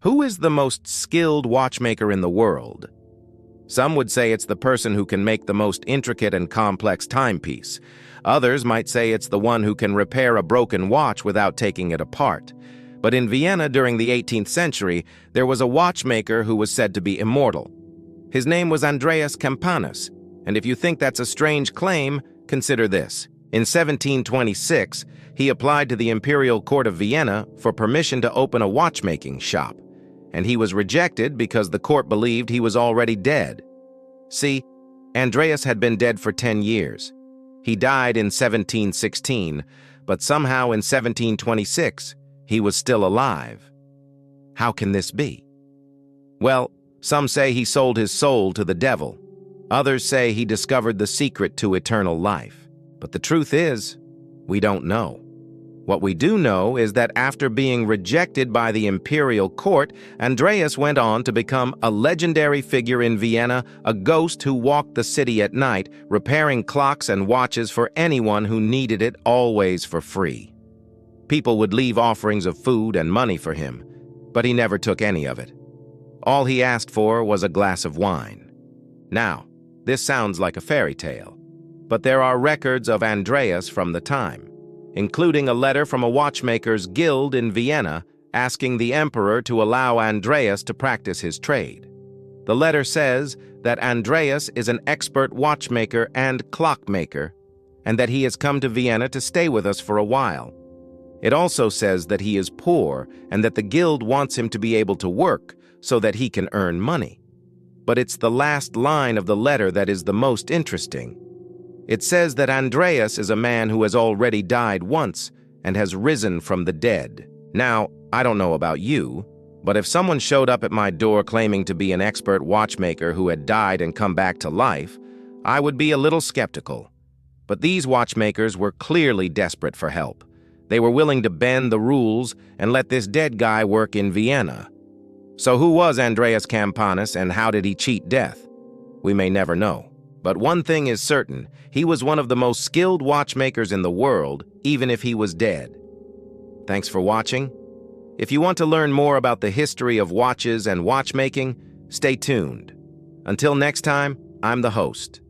Who is the most skilled watchmaker in the world? Some would say it's the person who can make the most intricate and complex timepiece. Others might say it's the one who can repair a broken watch without taking it apart. But in Vienna during the 18th century, there was a watchmaker who was said to be immortal. His name was Andreas Campanus, and if you think that's a strange claim, consider this. In 1726, he applied to the Imperial Court of Vienna for permission to open a watchmaking shop, and he was rejected because the court believed he was already dead. See, Andreas had been dead for 10 years. He died in 1716, but somehow in 1726, he was still alive. How can this be? Well, some say he sold his soul to the devil. Others say he discovered the secret to eternal life. But the truth is, we don't know. What we do know is that after being rejected by the imperial court, Andreas went on to become a legendary figure in Vienna, a ghost who walked the city at night, repairing clocks and watches for anyone who needed it, always for free. People would leave offerings of food and money for him, but he never took any of it. All he asked for was a glass of wine. Now, this sounds like a fairy tale, but there are records of Andreas from the time, including a letter from a watchmakers' guild in Vienna asking the emperor to allow Andreas to practice his trade. The letter says that Andreas is an expert watchmaker and clockmaker, and that he has come to Vienna to stay with us for a while. It also says that he is poor and that the guild wants him to be able to work so that he can earn money. But it's the last line of the letter that is the most interesting. It says that Andreas is a man who has already died once and has risen from the dead. Now, I don't know about you, but if someone showed up at my door claiming to be an expert watchmaker who had died and come back to life, I would be a little skeptical. But these watchmakers were clearly desperate for help. They were willing to bend the rules and let this dead guy work in Vienna. So who was Andreas Campanus and how did he cheat death? We may never know. But one thing is certain, he was one of the most skilled watchmakers in the world, even if he was dead. Thanks for watching. If you want to learn more about the history of watches and watchmaking, stay tuned. Until next time, I'm the host.